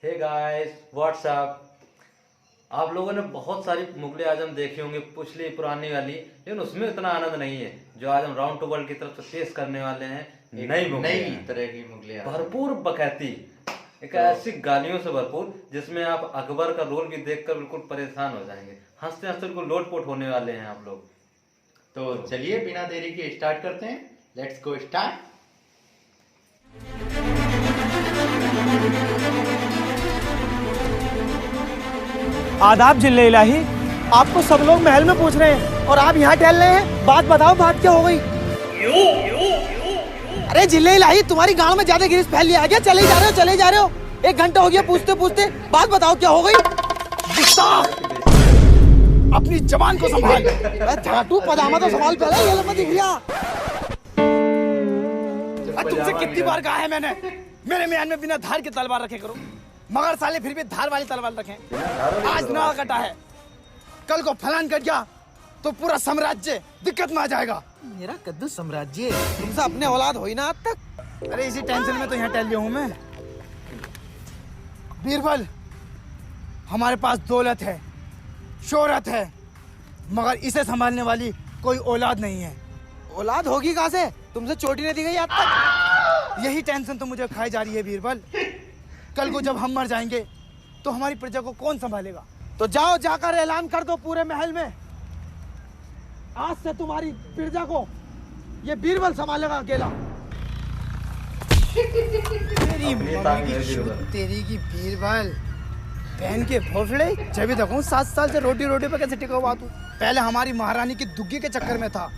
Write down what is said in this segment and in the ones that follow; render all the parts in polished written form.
Hey guys what's up. आप लोगों ने बहुत सारी मुगले आजम देखी होंगी, पिछली पुरानी वाली, लेकिन उसमें इतना आनंद नहीं है जो आज हम राउंड टू वर्ल्ड की तरफ से पेश करने वाले हैं। नई तरह की मुगले आजम, भरपूर बकैती, एक ऐसी गालियों से भरपूर जिसमें आप अकबर का रोल भी देखकर बिल्कुल परेशान हो जाएंगे। हंसते हंसते बिल्कुल लोटपोट होने वाले हैं आप लोग। तो चलिए बिना देरी के स्टार्ट करते हैं। Let's go start. आदाब जिले इलाही। आपको सब लोग महल में पूछ रहे हैं और आप यहाँ टहल रहे हैं। बात बताओ, बात क्या हो गई? अरे जिले इलाही, तुम्हारी गांव में ज्यादा गिरीश फैल लिया है क्या? चले जा रहे हो। 1 घंटा हो गया पूछते पूछते। बात बताओ क्या हो गई? अपनी जबान को संभाल। झाटू पजामा तो संभाल पहले, ये मत दिख गया। तुमसे कितनी बार कहा है मैंने, मेरे म्यान में बिना धार के तलवार रखे करो, मगर साले फिर भी धार वाली तलवार रखें। आज ना कटा है, कल को फलान कट गया तो पूरा साम्राज्य दिक्कत में आ जाएगा। मेरा कद्दू साम्राज्य तुमसे अपने औलाद हो ही ना आज तक। अरे इसी टेंशन में तो यहाँ टहल लिया हूँ मैं। बीरबल, हमारे पास दौलत है, शोहरत है, मगर इसे संभालने वाली कोई औलाद नहीं है। औलाद होगी कहाँ से? तुमसे चोटी नहीं दी गई आज तक। यही टेंशन तो मुझे खाई जा रही है बीरबल। कल को जब हम मर जाएंगे तो हमारी प्रजा को कौन संभालेगा? तो जाओ, जाकर ऐलान कर दो पूरे महल में, आज से तुम्हारी प्रजा को ये बीरबल संभालेगा अकेला। तेरी की बीरबल बहन के भोसड़े। जब भी देखूं 7 साल से रोटी पे कैसे टिका हुआ तू। पहले हमारी महारानी की दुग्गी के चक्कर में था,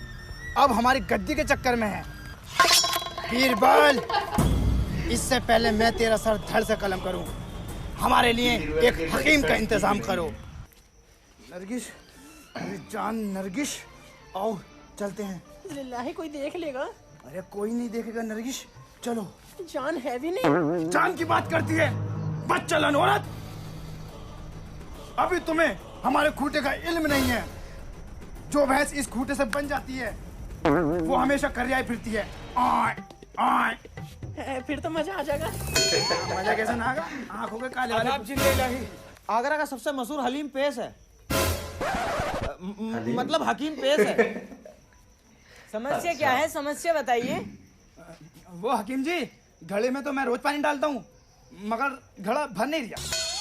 अब हमारी गद्दी के चक्कर में है। बीरबल, इससे पहले मैं तेरा सर धड़ से कलम करूं, हमारे लिए एक हकीम का इंतजाम करो। नरगिस, मेरी जान नरगिस, आओ चलते हैं। लिल्लाही कोई देख लेगा? अरे कोई नहीं देखेगा नरगिस, चलो। जान है भी नहीं। जान की बात करती है बच्चलन औरत। अभी तुम्हें हमारे खूंटे का इल्म नहीं है। जो भैंस इस खूंटे से बन जाती है वो हमेशा करियाई फिरती है। फिर तो मजा आ जाएगा। मजा कैसे ना आगा? आंखों के काले वाले। जिले इलाही, आगरा का सबसे मशहूर हलीम पेश है, मतलब हकीम पेश है। समस्या क्या है? समस्या बताइए। वो हकीम जी, घड़े में तो मैं रोज पानी डालता हूँ, मगर घड़ा भर नहीं दिया।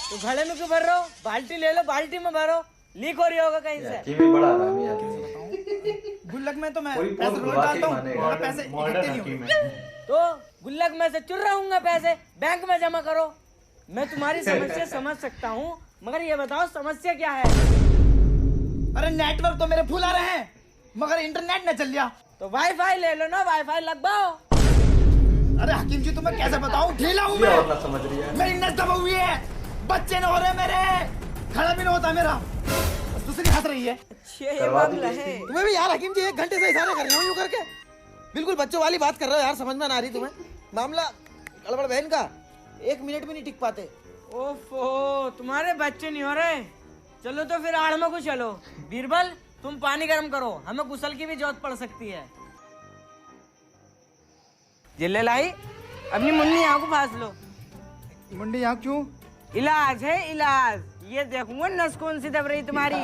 तो घड़े में क्यों भर रहे हो? बाल्टी ले लो, बाल्टी में भरो, लीक हो रही होगा कहीं से। गुल्लक में तो मैं पैसे रोज डालता हूँ, मगर पैसे इकट्ठे नहीं होते। तो गुल्लक में से चुर रहूंगा पैसे, बैंक में जमा करो। मैं तुम्हारी समस्या समझ सकता हूँ, मगर ये बताओ समस्या क्या है? अरे नेटवर्क तो मेरे फुल आ रहे हैं, मगर इंटरनेट न चल लिया। तो वाईफाई ले लो ना, वाईफाई लगवाओ। अरे हकीम जी, तुम्हें कैसे बताऊं, ढीला हूँ मैं। समझ रही है, मेरी नस दबा हुई है, बच्चे न हो रहे मेरे, खड़ा भी न होता मेरा। दूसरी हंस रही है। ये मामला है। तुम्हें भी यार हकीम जी 1 घंटे से इशारे कर रहे हो यूं करके, बिल्कुल बच्चों वाली बात कर रहे हो यार, समझ में ना आ रही तुम्हें। मामला गड़बड़ बहन का, 1 मिनट भी नहीं टिक पाते। ओफो, तुम्हारे बच्चे नहीं हो रहे। चलो तो फिर आड़ में को चलो। बीरबल, तुम पानी गर्म करो, हमें गुसल की भी जरूरत पड़ सकती है। जिले लाई, अपनी मुन्नी यहाँ को फास लो। मुंडी यहाँ क्यों? इलाज है इलाज। ये देखूंगा नस कौन सी दब रही तुम्हारी।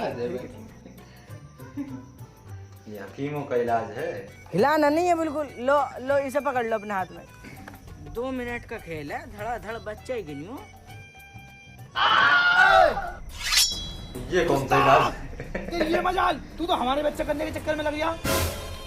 ये हकीमों का इलाज है। हिलाना नहीं है बिल्कुल। लो लो, इसे पकड़ लो अपने हाथ में। 2 मिनट का खेल है, धड़ाधड़ बच्चा ही गिनी। ये कौन सा इलाज? ये मजाल, तू तो हमारे बच्चे करने के चक्कर में लग गया।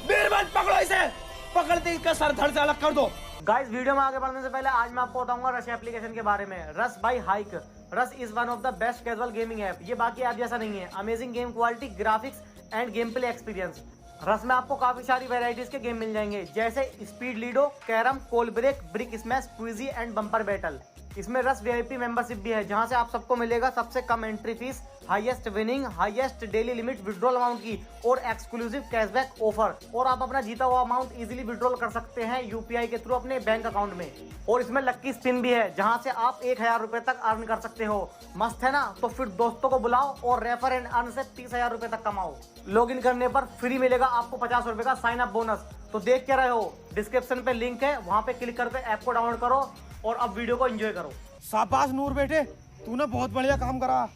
बीरबल, पकड़ो इसे, पकड़ते इसका सर धड़ से अलग कर दो। गाइस, वीडियो में आगे बढ़ने से पहले आज मैं आपको बताऊंगा रश एप्लीकेशन के बारे में। Rush by hike. Rush is one of the best casual gaming app. ये बाकी ऐप जैसा नहीं है। Amazing game quality, graphics and game play experience. Rush में आपको काफी सारी वैरायटीज के गेम मिल जाएंगे, जैसे speed ludo, carrom, coal break, brick smash, quizzy and bumper battle. इसमें रश वीआईपी मेंबरशिप भी है, जहां से आप सबको मिलेगा सबसे कम entry fee, highest winning, highest daily limit withdrawal amount की और एक्सक्लूसिव कैशबैक ऑफर। और आप अपना जीता हुआ अमाउंट इजीली विड्रॉल कर सकते हैं यूपीआई के थ्रू अपने बैंक अकाउंट में। और इसमें लक्की स्पिन भी है, जहां से आप 1000 रुपए तक अर्न कर सकते हो। मस्त है ना? तो फिर दोस्तों को बुलाओ और रेफर एंड अर्न से 30,000 रुपए तक कमाओ। लॉग इन करने पर फ्री मिलेगा आपको 50 रुपए का साइन अप बोनस। तो देख क्या रहे हो, डिस्क्रिप्शन पे लिंक है, वहां पे क्लिक करके ऐप को डाउनलोड करो और अब वीडियो को एंजॉय करो। शाबाश नूर बेटे, तूने बहुत बढ़िया काम करा।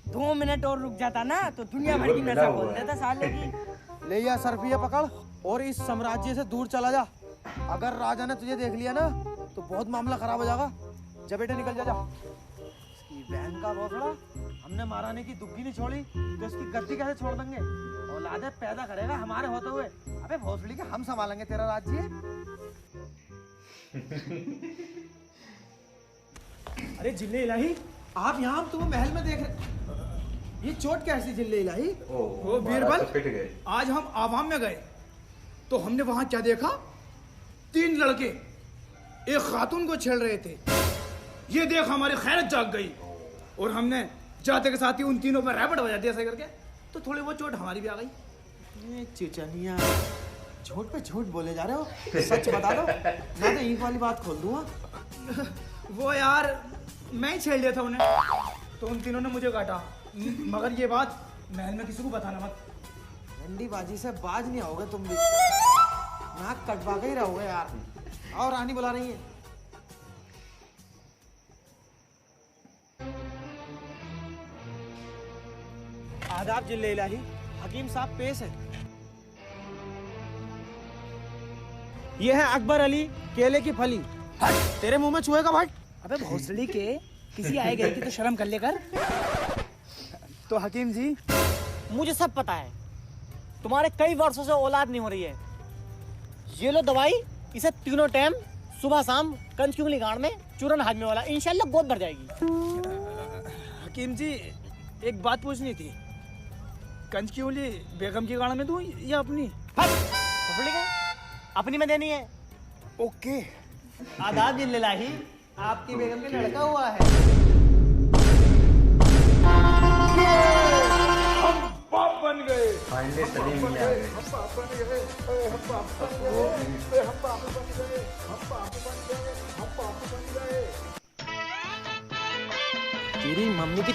2 मिनट और रुक जाता ना तो दुनिया भर की नशा बोल देता साले की। ले या सरपिया पकड़ और इस साम्राज्य से दूर चला जा। अगर राजा ने तुझे देख लिया ना तो बहुत मामला खराब हो जाएगा। जा बेटे निकल जा। इसकी बहन का भोसड़ा, हमने महारानी की दुग्गी नहीं छोड़ी तो इसकी गद्दी कैसे छोड़ देंगे। औलादे पैदा करेगा हमारे होते हुए। अबे भोसड़ी के हम संभालेंगे तेरा राज्य। अरे जिल्ले इलाही, आप यहाँ हम तुम्हें महल में देख रहे। ये चोट कैसी जिल्ले इलाही? ओ बीरबल, तो पिट गए। आज हम आवाम में गए तो हमने वहां क्या देखा? 3 लड़के एक खातून को छेड़ रहे थे। ये देख हमारी खैरत जाग गई और हमने जाते के साथ ही उन तीनों पर रैपट बजा दिया ऐसे करके। तो थोड़ी बहुत चोट हमारी भी आ गई। ये चिचनिया, झूठ पे झूठ बोले जा रहे हो, सच बता दो ना तो ईंट वाली बात खोल दूंगा। वो यार मैं ही छेड़ लिया था उन्हें तो उन तीनों ने मुझे काटा। मगर ये बात महल में किसी को बताना मत। रंडी बाजी से बाज नहीं आओगे तुम भी, नाक कटवा के ही रहोगे यार। और रानी बुला रही है। आदाब जिले इलाही, हकीम साहब पेश है। ये है अकबर अली केले की फली। हट, तेरे मुंह में चूहेगा भाई। अबे भोसड़ी के, किसी आए गए की तो शर्म कर लेकर। तो हकीम जी, मुझे सब पता है, तुम्हारे कई वर्षों से औलाद नहीं हो रही है। ये लो दवाई, इसे तीनों टाइम सुबह शाम कंच की उंगली गाड़ में चूरन हाजमे वाला, इंशाल्लाह गोद भर जाएगी। हकीम जी एक बात पूछनी थी, कंच की उंगली बेगम की गाड़ में दूं या अपनी? अपनी में देनी है। ओके। आदाब जिल्लाही, आपकी बेगम के लड़का हुआ है। हम बाप बन गए। फाइनली सलीम भी आ गए। तेरी मम्मी की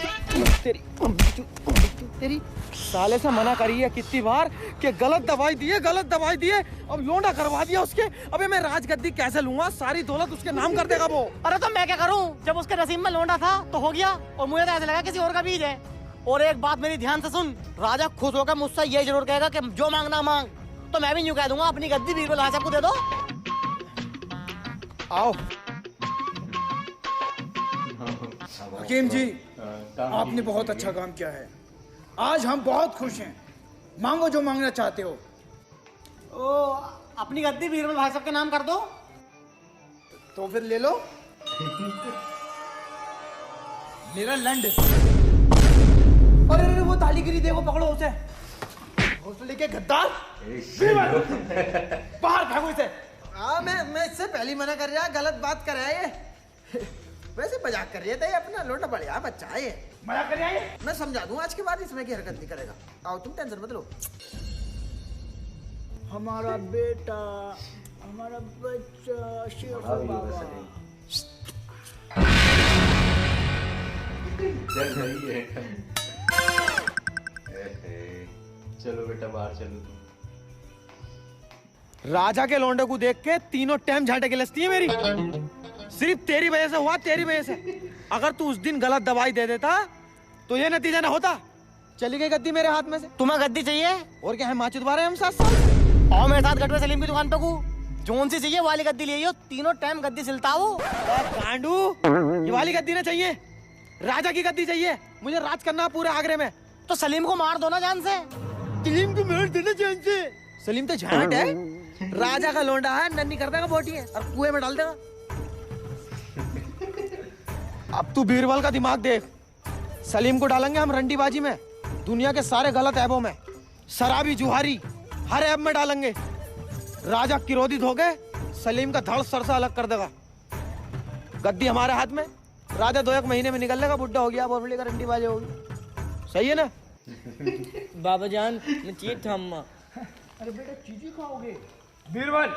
तेरी साले से मना करी है कितनी बार कि गलत दवाई दिए। अब लोंडा करवा दिया उसके। अबे मैं राजगद्दी कैसे लूंगा? सारी दौलत उसके नाम कर देगा वो। अरे तो मैं क्या करूं? जब उसके नसीब में लोंडा था तो हो गया, और मुझे तो ऐसा लगा किसी और का बीज है। और एक बात मेरी ध्यान से सुन, राजा खुश होकर मुझसे ये जरूर कहेगा कि जो मांगना मांग। तो मैं भी यूं कह दूंगा, अपनी गद्दी बीरबल हाशम को दे दो। आओ हकीम जी, आपने बहुत अच्छा काम किया है। आज हम बहुत खुश हैं। मांगो जो मांगना चाहते हो। ओ, अपनी गद्दी बीरबल हाशम के नाम कर दो। तो फिर ले लो। मेरा लंड। अरे वो ताली गिरी, देखो पकड़ो उसे। हौसले के गद्दार, बाहर भागो इसे। मैं इससे पहले मना कर रहा, गलत बात कर रहा है ये। वैसे मजाक कर रही है, अपना लोटा बढ़िया बच्चा है ये। मजाक कर रहा है? मैं समझा दूं, आज के बाद इसमें की हरकत नहीं करेगा। आओ तुम टेंशन मत लो। हमारा बेटा, हमारा बच्चा शेर बाबा। चल रही है। चलो बेटा बाहर चलो तुम। राजा के लौंडे को देख के तीनों टाइम झाटे गिलसती है मेरी। सिर्फ तेरी वजह से हुआ, तेरी वजह से। अगर तू उस दिन गलत दवाई दे देता तो ये नतीजा ना होता। चली गई गद्दी मेरे हाथ में से। तुम्हें गद्दी चाहिए? और क्या है, माचिद बारे हम 7 साल। और मेरे साथ गटवे सलीम की दुकान पे को जोन सी चाहिए वाली गद्दी ले, तीनों टाइम गद्दी सिलता वो। गांडू, ये वाली गद्दी ना चाहिए, राजा की गद्दी चाहिए। मुझे राज करना पूरे आगरे में। तो सलीम को मार दो ना जान से। सलीम को मार देना जान से? सलीम तो झाट है, राजा का लोंडा है, नन्ही कर देगा बोटी है और कुएं में डाल देगा। अब तू बीरबल का दिमाग देख। सलीम को डालेंगे हम रंडीबाजी में, दुनिया के सारे गलत ऐबों में, शराबी जुहारी हर ऐब में डालेंगे। राजा क्रोधित हो गए, सलीम का धड़ सर से अलग कर देगा। गद्दी हमारे हाथ में, राजा 2-1 महीने में निकल लेगा, बुढ़ा हो गया, बोबड़ी का रंडीबाजी होगी। सही है ना? बाबा जान, मैं चीज था अम्मा। अरे बेटा चीज ही खाओगे? बीरबल,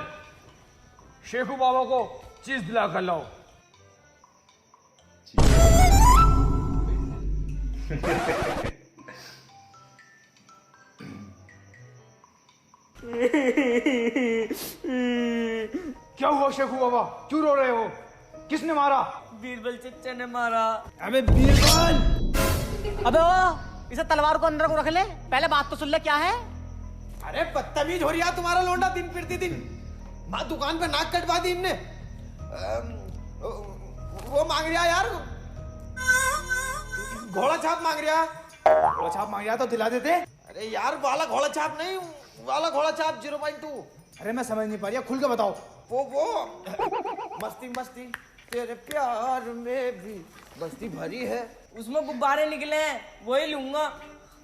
शेखू बाबा को चीज दिला कर लाओ। क्या हुआ शेखू बाबा, क्यों रो रहे हो? किसने मारा? बीरबल चच्चा ने मारा। अबे बीरबल, अबे ओ, इसे तलवार को अंदर को रख ले, पहले बात तो सुन ले क्या है। अरे बदतमीज हो रही है तुम्हारा लोंडा दिन फिरती दिन। माँ दुकान पे नाक कटवा दी इनने। वो मांग रहा यार, घोड़ा छाप मांग रहा। घोड़ा छाप मांग रहा तो दिला देते। अरे यार वाला घोड़ा छाप नहीं, वाला घोड़ा छाप 0.2। अरे मैं समझ नहीं पा रही, खुल के बताओ। वो मस्ती मस्ती तेरे प्यार में भी मस्ती भरी है। उसमें गुब्बारे निकले हैं, वही लूंगा।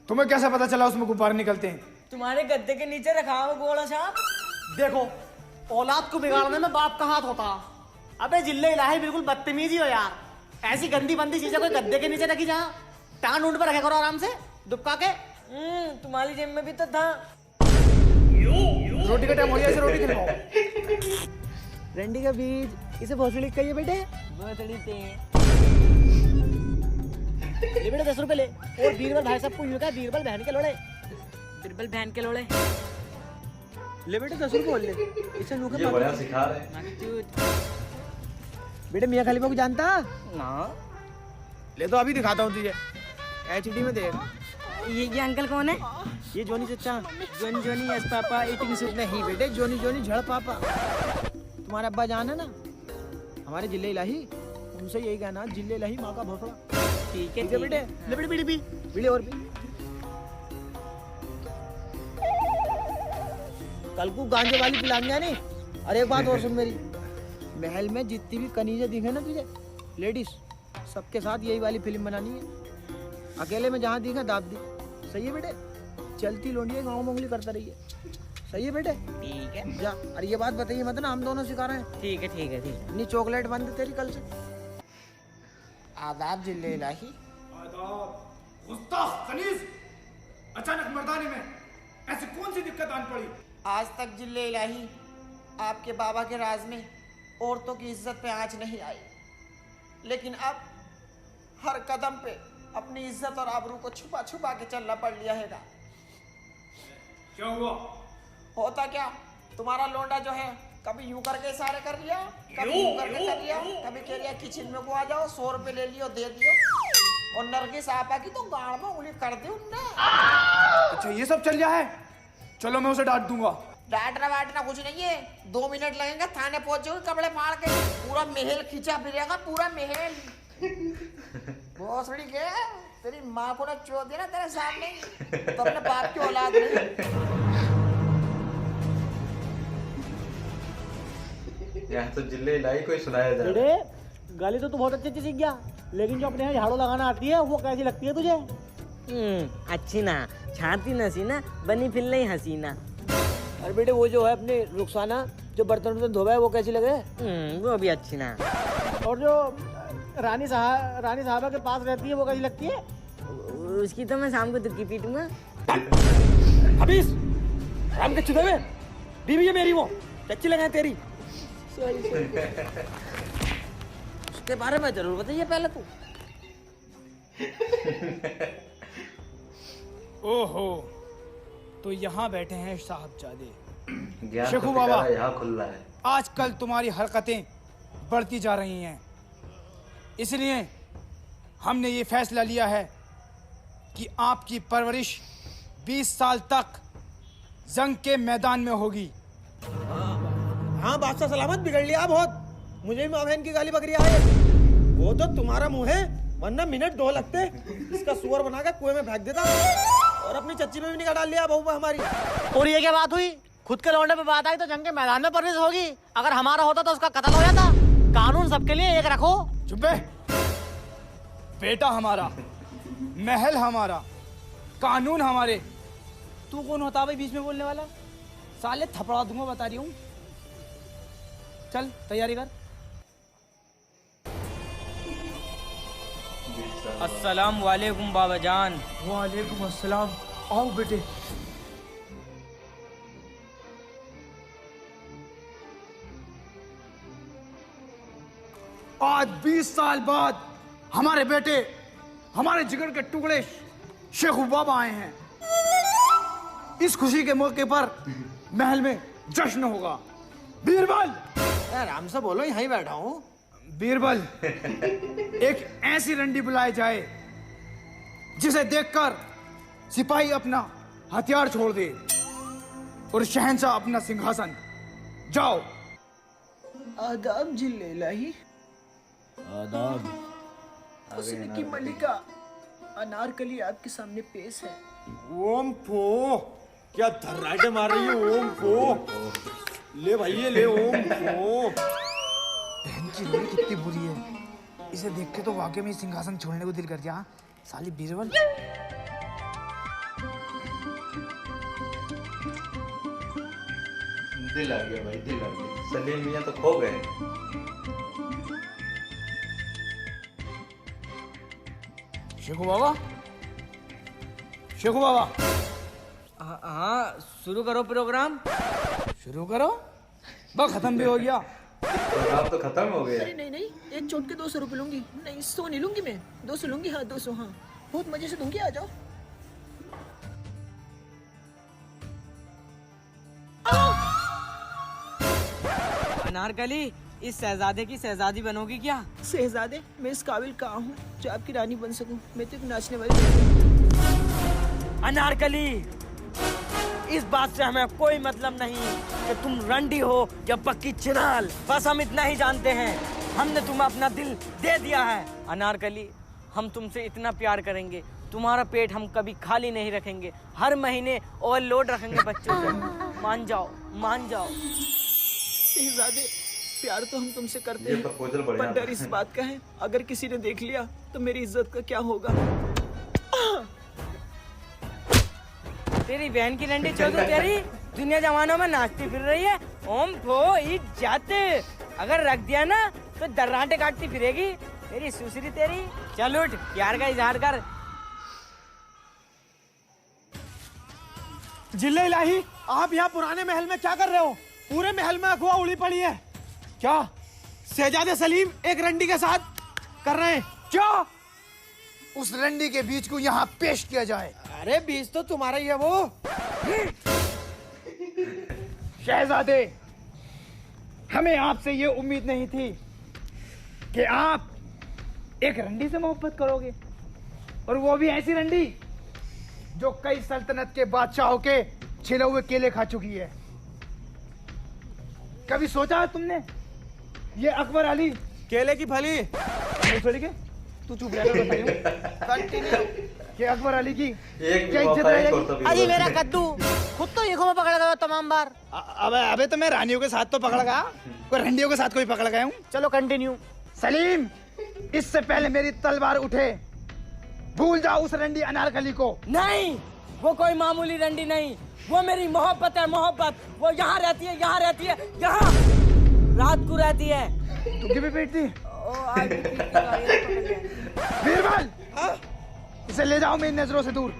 तुम्हें कैसे पता चला उसमें गुब्बारे निकलते हैं? तुम्हारे गद्दे के नीचे रखा है वो घोड़ा छाप। देखो, औलाद को बिगाड़ने में बाप का हाथ होता। अबे जिल्ले इलाही बिल्कुल बदतमीजी हो यार। ऐसी गंदी बंदी चीजें कोई गद्दे के नीचे रखी जा। टांग ऊंट पर रखे करो आराम से दुबका के। तुम्हारी जेब में भी तो था। रोटी का टाइम हो गया, इसे रोटी खिलाओ। रंडी का बीज, इसे भोसड़ी कहिए बेटे। भोसड़ी थे। ले बेटे 10 रुपए ले। और बीरबल भाई साहब को यूं कहा, बीरबल बहन के लोड़े। बीरबल बहन के लोड़े। ले बेटे 10 रुपए बोल ले। इसे यूं ये बड़ा सिखा रहे हैं। बेटे मियां खलीफा को जानता ना। ले तो अभी दिखाता हूँ तुझे, HD में देख। ये अंकल कौन है? ये जोनी चचा। Johnny Johnny yes papa eating suit. नहीं बेटे, जोनी जोनी झड़ पापा। तुम्हारे अब्बा जान है ना, हमारे जिले इलाही, उनसे यही कहना, जिले इलाही माँ का भोसड़ा। ठीक है बेटे। ले बेटे बीड़ी पी, बीड़ी और पी। कल को गांजे वाली पिलानी है नहीं। अरे एक बात और सुन मेरी, महल में जितनी भी कनीजें दिखे ना तुझे, लेडीज, सबके साथ यही वाली फिल्म बनानी है। अकेले में जहाँ दिखे दाब दी। सही है बेटे? चलती लोंडिया गाँव में उंगली करता रहिए। सही है बेटे? ठीक है। जा। अरे ये बात बताइए मत ना, हम दोनों सिखा रहे हैं। ठीक है ठीक है ठीक है। नहीं चॉकलेट बंद तेरी कल से। आदाब जिले इलाही। आदाब। गुस्ताख खनीज, अचानक मर्दाने में ऐसी कौन सी दिक्कत आन पड़ी? आज तक जिले इलाही आपके बाबा के राज में औरतों की इज्जत पे आंच नहीं आई, लेकिन अब हर कदम पे अपनी इज्जत और आबरू को छुपा छुपा के चलना पड़ लिया हैगा। क्या हुआ? होता क्या, तुम्हारा लोंडा जो है कभी यूं करके इशारे कर लिया, कभी यूं करके कर लिया, कभी कह लिया किचन में को आ जाओ, 100 रुपए ले लियो दे दियो, और नरगिस आपा की तो गाड़ में उंगली कर दी उनने। अच्छा ये सब चल रहा है, चलो मैं उसे डांट दूंगा। डांटना वाटना कुछ नहीं है, 2 मिनट लगेंगे, थाने पहुंचोगे कपड़े फाड़ के, पूरा महल खींचा फिरेगा, पूरा महल। भोसड़ी के तेरी माँ को ना चो दिया ना तेरे सामने, तो अपने बाप की औलाद नहीं। यहाँ तो जिले इलाही को ही सुनाया जा रहा है। बेटे गाली तो तू बहुत अच्छी सीख गया, लेकिन जो अपने यहाँ झाड़ू लगाना आती है वो कैसी लगती है तुझे? अच्छी ना, छाती नसीना, बनी फिर नहीं हसीना। अरे बेटे वो जो है अपने रुखसाना जो बर्तन धोबा है वो कैसी लगे? वो भी अच्छी ना। और जो रानी साहबा के पास रहती है वो कैसी लगती है? उसकी तो मैं शाम को दुखी पीटूंगा। हबीस राम के चुदे में बीवी है मेरी, वो अच्छी लगे तेरी। उसके बारे में जरूर बताइए पहले तू। ओहो, तो यहाँ बैठे हैं साहबजादे। ज्ञान शेखू का बाबा। पिटारा यहाँ खुल रहा है। आजकल तुम्हारी हरकतें बढ़ती जा रही हैं, इसलिए हमने ये फैसला लिया है कि आपकी परवरिश 20 साल तक जंग के मैदान में होगी। हाँ बादशाह सलामत, बिगड़ लिया बहुत। मुझे भी माँ बहन की गाली बकरी आए। वो तो तुम्हारा मुंह है, वरना मिनट 2 लगते इसका सुअर बना के कुएं में फेंक देता, और अपनी चच्ची में भी निकाल डाल लिया बहू हमारी। और ये क्या बात हुई? खुद के लौंडे पे बात आई तो जंग के मैदान में परवरिश होगी। अगर हमारा होता तो उसका कत्ल हो जाता। कानून सबके लिए एक रखो। चुप बे। बेटा हमारा, महल हमारा, कानून हमारे। तू कौन होता भाई बीच में बोलने वाला? साले थपड़ा दूंगा, बता रही हूँ। चल तैयारी कर। अस्सलाम वालेकुम बाबा जान। वालेकुम अस्सलाम। आओ बेटे। आज 20 साल बाद हमारे बेटे, हमारे जिगर के टुकड़े शेखू बाबा आए हैं। इस खुशी के मौके पर महल में जश्न होगा। बीरबल, आराम से बोलो, यहीं बैठा हूँ। बीरबल, एक ऐसी रंडी बुलाई जाए जिसे देखकर सिपाही अपना हथियार छोड़ दे और शहंशाह अपना सिंहासन। जाओ। आदाब जिले इलाही। आदाब। हुस्न की मलिका अनारकली आपके सामने पेश है। ओम फो, क्या धर्राटे मार रही है? ओम फो, ले भाई ये ले। ओम फो, बहन की लड़ी कितनी बुरी है, इसे देख के तो वाकई में सिंहासन छोड़ने को दिल कर गया। साली बीरबल। दिल आ गया भाई, दिल आ गया। सलीम मियां तो खो गए। शेखू बाबा, शेखू बाबा, हाँ, शुरू करो प्रोग्राम। शुरू करो। बस खत्म भी हो गया। प्रोग्राम तो खत्म हो गया। अरे नहीं नहीं, एक चोट के 200 रुपए लूंगी। नहीं 100 नहीं लूंगी मैं, 200 लूंगी। हाँ 200, हाँ बहुत मजे से दूंगी। आ जाओ। अनारकली, इस शहजादे की शहजादी बनोगी क्या? शहजादे, मैं इस काबिल कहाँ हूँ जो आपकी रानी बन सकूं? मैं तो एक नाचने वाली हूँ। अनारकली, इस बात से हमें कोई मतलब नहीं कि तुम रंडी हो या पक्की चिनाल। बस हम इतना ही जानते हैं, हमने तुम्हें अपना दिल दे दिया है। अनारकली, हम तुमसे इतना प्यार करेंगे, तुम्हारा पेट हम कभी खाली नहीं रखेंगे। हर महीने ओवरलोड रखेंगे बच्चों से। मान जाओ, मान जाओ। शहजादे, प्यार तो हम तुमसे करते ये हैं, प्रपोजल बढ़िया पर डर इस बात का है, अगर किसी ने देख लिया तो मेरी इज्जत का क्या होगा? तेरी बहन की रंडी चोदू तेरी दुनिया जमानों में नाचती फिर रही है। ओम फो इज्जत, अगर रख दिया ना तो दर्राटे काटती फिरेगी तेरी सुसरी तेरी। चल उठ, प्यार का इजहार कर। जिले इलाही, आप यहाँ पुराने महल में क्या कर रहे हो? पूरे महल में अफवाह उड़ी पड़ी है। क्या शहजादे सलीम एक रंडी के साथ कर रहे हैं? क्या उस रंडी के बीच को यहाँ पेश किया जाए। अरे बीज तो तुम्हारा ही है वो। शहजादे, हमें आपसे ये उम्मीद नहीं थी कि आप एक रंडी से मोहब्बत करोगे, और वो भी ऐसी रंडी जो कई सल्तनत के बादशाहों के छिले हुए केले खा चुकी है। कभी सोचा है तुमने ये अकबर अली केले की फली। के तू चुप रहकर कंटिन्यू कि अकबर अली की एक क्या भी इज्जत मौका रह नहीं जाएगी? छोड़ता अजी बीरबल। मेरा कद्दू खुद तो येखों में पकड़ा गया तमाम बार। अबे अबे तो मैं रानियों के साथ तो पकड़ गया, कोई रंडियों के साथ कोई पकड़ गया हूँ। चलो कंटिन्यू। सलीम, इससे पहले मेरी तलवार उठे, भूल जाओ उस रंडी अनारकली को। नहीं, वो कोई मामूली रंडी नहीं, वो मेरी मोहब्बत है, मोहब्बत। वो यहाँ रहती है, यहाँ रहती है, यहाँ रात को रहती है। तुझे भी पीटती? ओ, आज भी पीटती है, पकड़ लिया। बीरबल, इसे ले जाओ मेरी नजरों से दूर।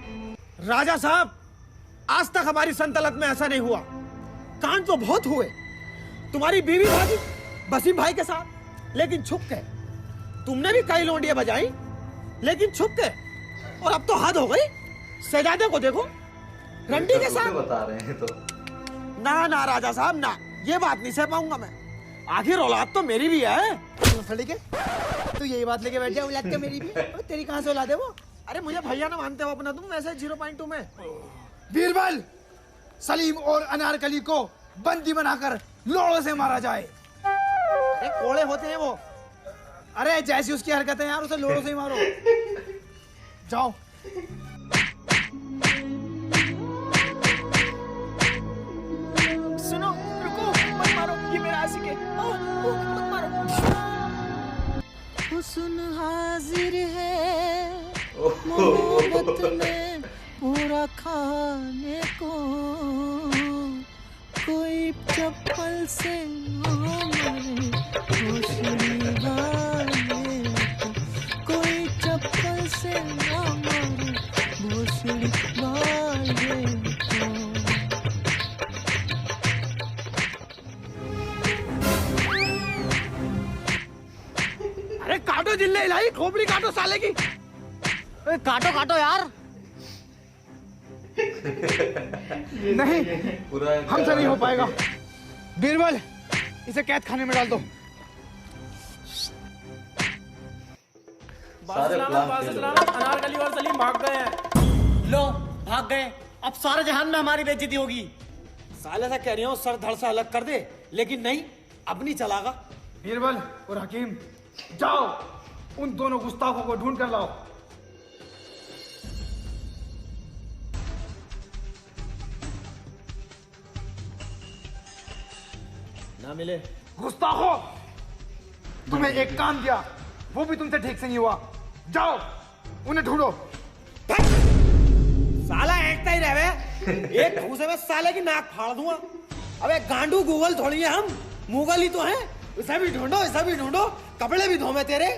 राजा साहब, आज तक हमारी सल्तनत में ऐसा नहीं हुआ। कांड तो बहुत हुए, तुम्हारी बीवी भागी वसीम भाई के साथ, लेकिन छुप के। तुमने भी कई लोंडियां बजाई, लेकिन छुप के। और अब तो हद हो गई, शहजादे को देखो रंडी के साथ। बता रहे हैं तो ना ना राजा साहब ना, ये बात नहीं सह पाऊंगा मैं। आखिर औलाद तो मेरी भी है। के तू यही बात लेके बैठ जा, औलाद का मेरी भी। अबे तेरी कहां से औलाद है वो? अरे मुझे भैया ना मानते हो अपना, तुम वैसे 0.2 में। बीरबल, सलीम और अनारकली को बंदी बनाकर लोड़ों से मारा जाए। अरे कोड़े होते हैं वो। अरे जैसी उसकी हरकतें यार, उसे लोड़ों से ही मारो। जाओ। सुनो, रुको, मत मारो, ये मेरा आशिक है। मत मारो। हुस्न हाजिर है मोहब्बत में पूरा खाने को, कोई चप्पल से मारे रोशनी वाले को, कोई चप्पल से मारे रोशनी वाले को। अरे काटो जिले इलाही, खोपड़ी काटो साले की। काटो काटो यार। नहीं, पूरा हमसे नहीं हो पाएगा। बीरबल, इसे कैद खाने में डाल दो। सारे प्लान फेल हो गए। अनारकली और सलीम भाग गए हैं। लो भाग गए, अब सारे जहान में हमारी बेइज्जती होगी। साले से कह रही हूँ सर धड़ से अलग कर दे, लेकिन नहीं, अब नहीं चलागा। बीरबल और हकीम जाओ, उन दोनों गुस्ताखों को ढूंढ कर लाओ। ना मिले। गुस्ताखो, तुम्हें एक काम दिया, वो भी तुमसे ठीक से नहीं हुआ। जाओ, उन्हें ढूंढो। साला ऐंठता ही रहे, एक घूसे में साले की नाक फाड़ दूंगा। अबे गांडू गूगल थोड़ी है हम, मुगल ही तो हैं। इसे भी ढूंढो, इसे भी ढूंढो, कपड़े भी धोमे तेरे।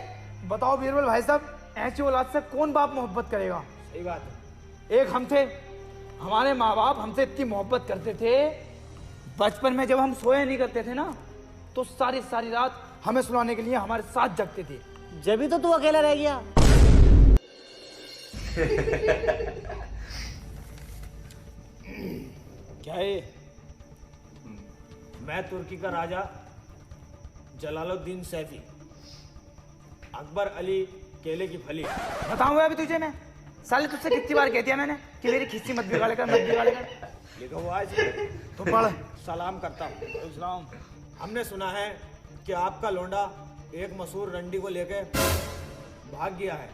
बताओ बीरबल भाई साहब, ऐसी औलाद से कौन बाप मोहब्बत करेगा? सही बात है। एक हम थे, हमारे माँ बाप हमसे इतनी मोहब्बत करते थे, बचपन में जब हम सोए नहीं करते थे ना, तो सारी सारी रात हमें सुलाने के लिए हमारे साथ जगते थे। जब भी तो तू अकेला रह गया। क्या है? मैं तुर्की का राजा जलालुद्दीन सैफी, अकबर अली केले की फली। बताऊंगा अभी तुझे मैं, साले तुझसे कितनी बार कहती है मैंने कि मेरी खिस्सी मत बिगाड़ कर, मत बिगाड़ कर। लिखा हुआ है तो पढ़। सलाम करता हूँ। इस्लाम। हमने सुना है कि आपका लोंडा एक मशहूर रंडी को लेके भाग गया है।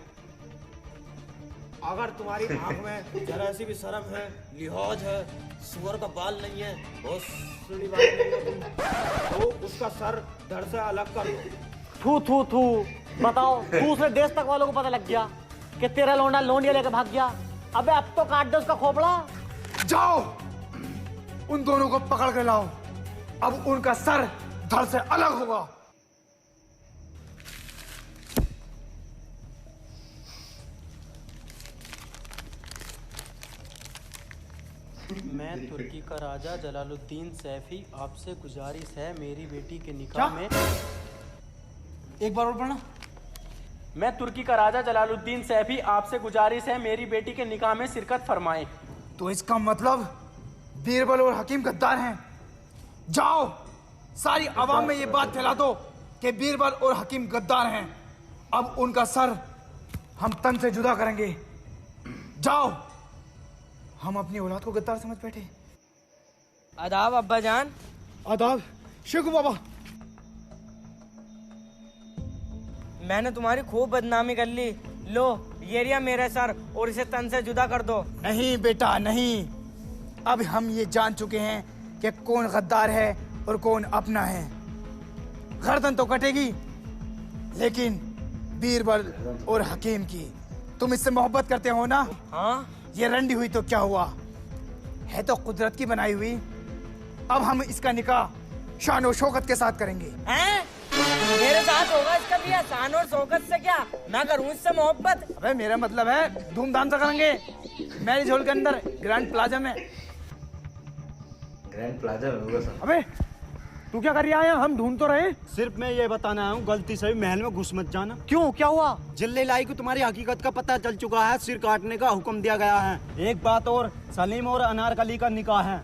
अगर तुम्हारी आंख में जरा सी भी शर्म है, लिहाज है, सुअर का बाल नहीं है, बहुत सीधी बात नहीं है तुम, तो उसका सर धड़ से अलग कर दो। थू थू थू, बताओ, दूसरे देश तक वालों को पता लग गया कि तेरा लोंडा लोंडिया लेकर भाग गया। अबे अब तो काट दो उसका खोपड़ा। जाओ, उन दोनों को पकड़ कर लाओ, अब उनका सर धड़ से अलग होगा। मैं तुर्की का राजा जलालुद्दीन सैफी, आपसे गुजारिश है मेरी बेटी के निकाह में। एक बार और पढ़ना। मैं तुर्की का राजा जलालुद्दीन सैफी, आपसे गुजारिश है मेरी बेटी के निकाह में शिरकत फरमाएं। तो इसका मतलब बीरबल और हकीम गद्दार हैं। जाओ, सारी आवाम में ये बात फैला दो कि बीरबल और हकीम गद्दार हैं। अब उनका सर हम तन से जुदा करेंगे। जाओ, हम अपनी औलाद को गद्दार समझ बैठे। आदाब अब्बा जान। आदाब शेखू बाबा। मैंने तुम्हारी खूब बदनामी कर ली। लो ये रिया मेरा सर, और इसे तन से जुदा कर दो। नहीं बेटा नहीं, अब हम ये जान चुके हैं कि कौन गद्दार है और कौन अपना है। गर्दन तो कटेगी, लेकिन बीरबल और हकीम की। तुम इससे मोहब्बत करते हो ना? हाँ। ये रंडी हुई तो क्या हुआ, है तो कुदरत की बनाई हुई। अब हम इसका निकाह शान और शौकत के साथ करेंगे। हैं? मेरे साथ होगा इसका भी, शान और शौकत से क्या, मैं करूँ इससे मोहब्बत? अबे मेरा मतलब है धूमधाम से करेंगे, मैरिज हॉल के अंदर, ग्रैंड प्लाजा में। ग्रैंड प्लाजा में होगा सर। अबे तू क्या कर रहा है? हम ढूंढ तो रहे। सिर्फ मैं ये बताना आया हूँ, गलती से भी महल में घुस मत जाना। क्यों, क्या हुआ? जिल्ले लाई को तुम्हारी हकीकत का पता चल चुका है, सिर काटने का हुक्म दिया गया है। एक बात और, सलीम और अनारकली का निकाह है।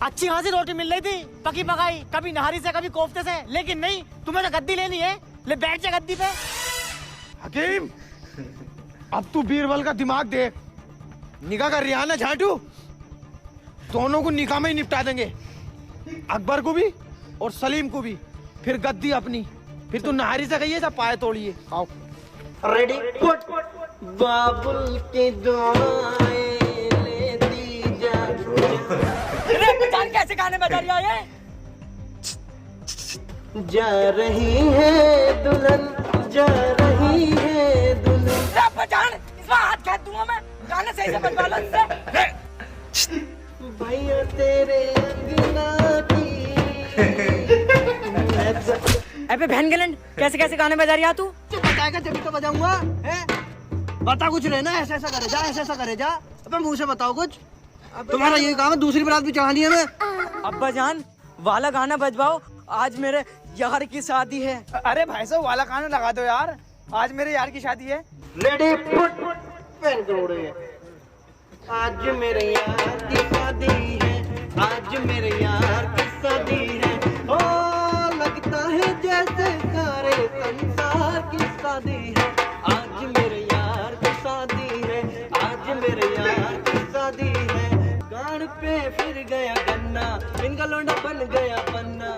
अच्छी खासी रोटी मिल रही थी, पकी पकाई, कभी नहारी से कभी कोफ्ते से, लेकिन नहीं, तुम्हें तो गद्दी लेनी है। ले बैठ जा गद्दी पे। हकीम, अब तू बीरबल का दिमाग देख। निकाह कर रहा है ना झाटू, दोनों को निकाह में ही निपटा देंगे, अकबर को भी और सलीम को भी। फिर गद्दी अपनी, फिर तू नहारी से कहिए, सब पाए तोड़िए। आओ रेडी पुट बाबुल की दुआएं लेती जा। अरे जान कैसे गाने बजा रही है ये? जा रही है दुल्हन, जा रही है दुल्हन। अब्बा जान, इसमें हाथ खेच दूंगा मैं, गाने सही से बजवा लो इससे। भैया तेरे अंगना की। अबे बहन गलन, कैसे कैसे गाने बजा रही है तू? तू बताएगा जब तो बजाऊंगा। बता कुछ रहना, ऐसा ऐसा करे जा, ऐसा ऐसा करे जा। अब मुंह से बताओ कुछ। तुम्हारा ये काम है, दूसरी बारात भी चढ़ानी है मैं। अब्बा जान वाला गाना बजवाओ, आज मेरे यार की शादी है। अरे भाई साहब वाला गाना लगा दो यार, आज मेरे यार की शादी है। रेडी फुट पहन करोड़े। आज मेरे यार की शादी है, आज मेरे यार की शादी है। ओ लगता है जैसे सारे संसार की शादी शादी है, आज मेरे यार की शादी है, आज मेरे यार की शादी है। गाड़ पे फिर गया गन्ना, इनका लौंडा बन गया पन्ना,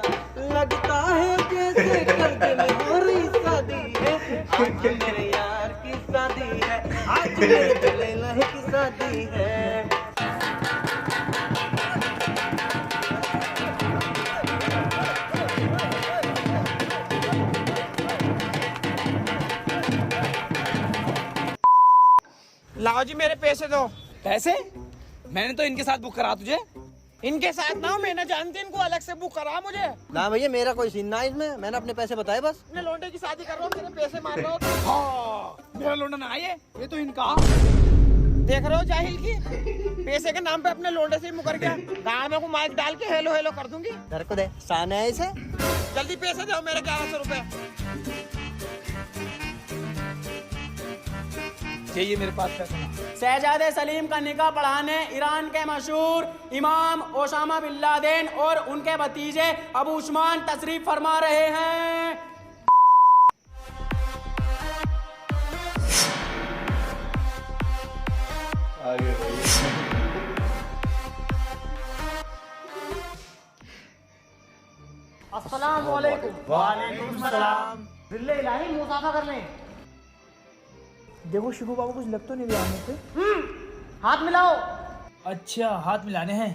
लगता है जैसे कर्ज में हो रही शादी है। आज मेरे यार की शादी है, आज मेरे दुल्हन की शादी है। लाओ जी मेरे पैसे दो। पैसे? मैंने तो इनके साथ बुक करा तुझे। इनके साथ ना हो, मैं ना जानती इनको, अलग से बुक करा मुझे। ना भैया मेरा कोई सीन ना है इसमें, मैंने अपने पैसे बताए बस। अपने लौंडे की शादी कर रहा हूँ, मेरे पैसे मार रहा हो। हाँ, मेरा लौंडा ना आए, ये तो इनका। देख रहे हो जाहिल की, पैसे के नाम पे अपने लौंडे से ही मुकर गया। गाँव में को माइक डाल के हेलो हेलो कर दूंगी। घर को दे, सान है इसे। जल्दी पैसे दो मेरे 1100 रुपए। चाहिए मेरे पास पैसा ना। शहजादे सलीम का निकाह पढ़ाने ईरान के मशहूर इमाम ओसामा बिन लादेन और उनके भतीजे अबू उस्मान तशरीफ फरमा रहे हैं। अस्सलाम वालेकुम। वालेकुम सलाम। दिल्ली इलाही मुसाफा कर लें। देखो शिबू बाबू कुछ लग तो नहीं रहा मुझे। हाथ मिलाओ। अच्छा, हाथ मिलाने हैं।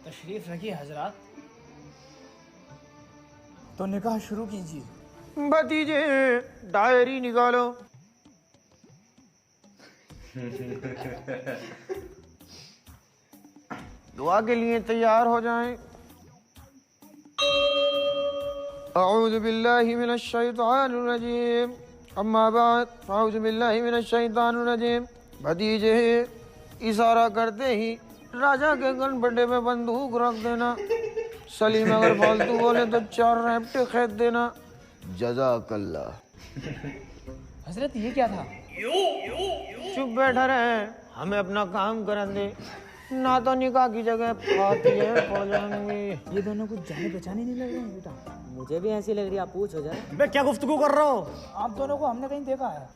तशरीफ रखिए हजरात। तो निकाह शुरू कीजिए। भतीजे डायरी निकालो। दुआ के लिए तैयार हो जाएं। अऊज़ु बिल्लाहि मिनश शैतानिर रजीम, अम्मा बाद, अऊज़ु बिल्लाहि मिनश शैतानिर रजीम। भतीजे इशारा करते ही राजा के गनपटे पे बंदूक रख देना। सलीम अगर फालतू बोले तो 4 रैप्टे खेद देना। जज़ाकल्लाह। हजरत ये क्या था? चुप बैठा रहे, हमें अपना काम करने दे, ना तो निकाह की जगह फातिहा पढ़ जाएंगे। ये दोनों कुछ जाने पहचाने नहीं लग रहे हैं बेटा। मुझे भी ऐसी लग रही है, आप पूछ हो जाए। बे क्या गुफ्तगू कर रहे हो? आप दोनों को हमने कहीं देखा है।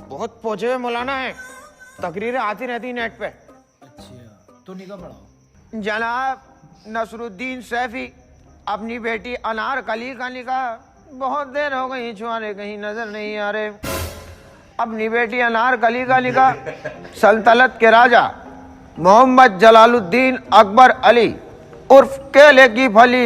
बहुत पहुंचे हुए मौलाना है, तकरीरें आती रहती नेट पे। अच्छा, तो निकाह पढ़ाओ। जनाब नसरुद्दीन सैफी अपनी बेटी अनार कली का निकाह बहुत देर हो गई छुआरे कहीं नजर नहीं आ रहे। अपनी बेटी अनार कली का निकाह सल्तनत के राजा मोहम्मद जलालुद्दीन अकबर अली उर्फ केले की फली